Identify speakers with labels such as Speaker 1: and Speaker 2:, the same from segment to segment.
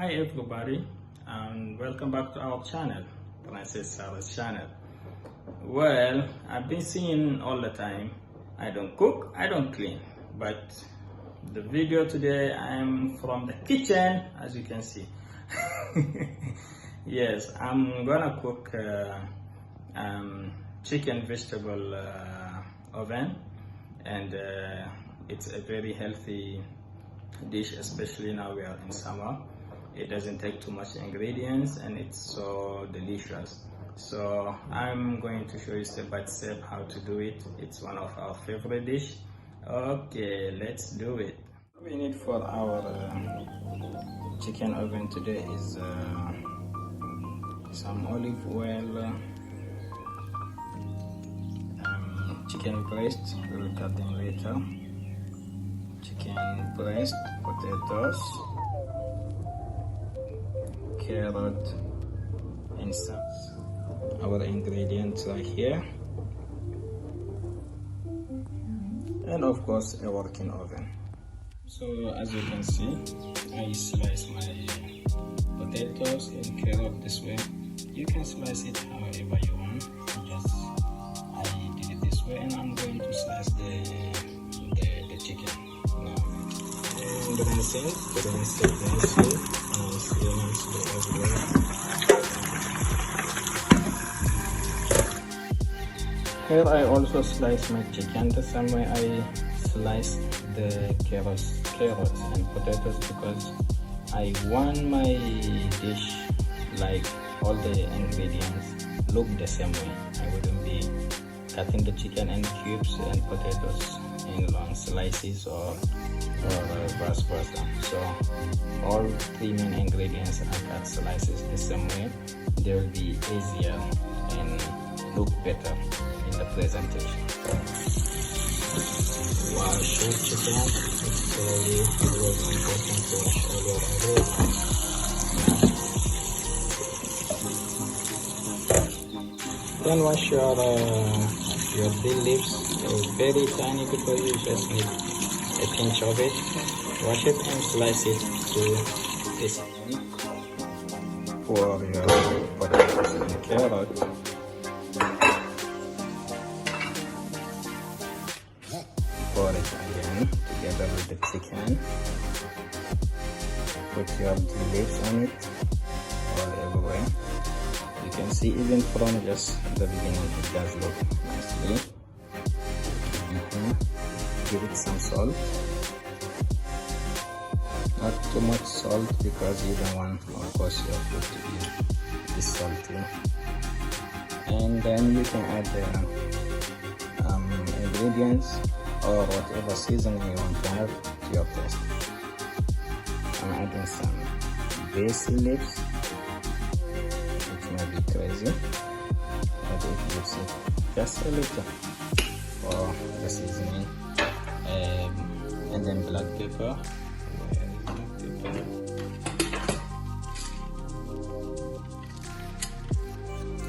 Speaker 1: Hi everybody, and welcome back to our channel, Princess Sarah's channel. Well, I've been seeing all the time, I don't cook, I don't clean, but the video today I'm from the kitchen, as you can see. Yes, I'm gonna cook chicken vegetable oven, and it's a very healthy dish, especially now we are in summer. It doesn't take too much ingredients and it's so delicious. So I'm going to show you step by step how to do it. It's one of our favorite dish. Okay, let's do it. What we need for our chicken oven today is some olive oil, chicken breast, we'll cut them later, chicken breast, potatoes, carrot, and some our ingredients right here, and of course a working oven. So as you can see, I slice my potatoes and carrot this way. You can slice it however you want. I did it this way, and I'm going to slice the chicken now. And rinse it nicely. Here I also slice my chicken the same way I slice the carrots and potatoes, because I want my dish like all the ingredients look the same way. I wouldn't be cutting the chicken in cubes and potatoes in long slices or vice versa. So all three main ingredients are cut slices the same way. They will be easier and look better in the presentation. Wash your chicken. It's really important to wash all your ingredients. Then wash your dill leaves, very tiny, because you just need a pinch of it. Wash it and slice it to this end. For your potatoes and carrot, pour it again together with the chicken. Put your dill leaves on it all everywhere. You can see even from just the beginning it does look nicely. Give it some salt, not too much salt because you don't want, of course, your food to be salty. And then you can add the ingredients or whatever seasoning you want to have to your taste. I'm adding some basil leaves. It may be crazy, but it gives it just a little for the seasoning. And then black pepper.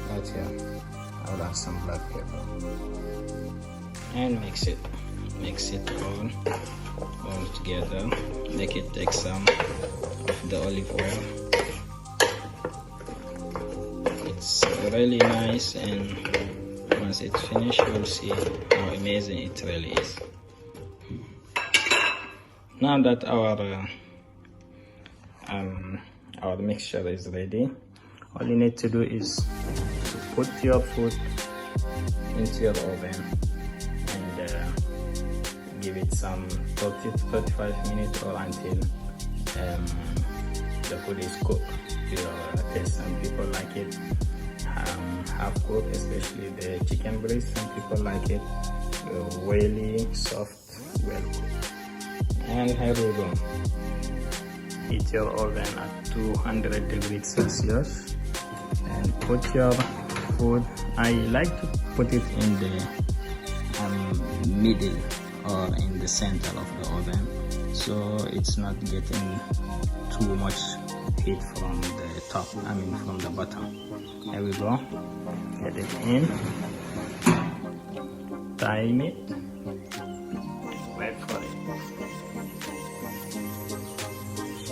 Speaker 1: Right here, I'll add some black pepper and mix it all together. Make it take some of the olive oil. It's really nice, and once it's finished, you'll see how amazing it really is. Now that our mixture is ready, all you need to do is to put your food into your oven and give it some 30 to 35 minutes, or until the food is cooked to your taste. Some people like it half cooked, especially the chicken breast. Some people like it really soft, well cooked. And here we go. Heat your oven at 200 degrees Celsius and put your food. I like to put it in the middle or in the center of the oven, so it's not getting too much heat from the top, from the bottom. Here we go. Get it in. Time it. Wait for it.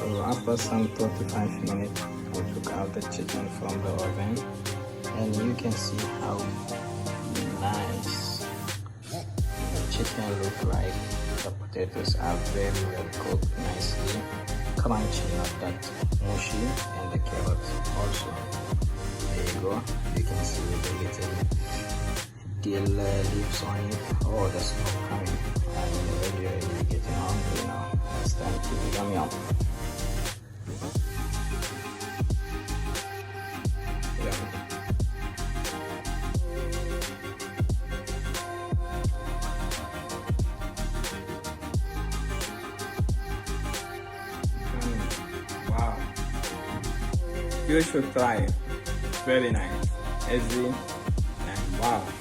Speaker 1: So So after some 35 minutes, we took out the chicken from the oven, and you can see how nice the chicken look like. The potatoes are very well cooked, nicely crunchy, not that mushy, and the carrots also. There you go. You can see the little dill leaves on it. Oh, the smoke coming. I'm really getting hungry now. It's time to yum yum. Wow. You should try it. Very nice. Easy and wow.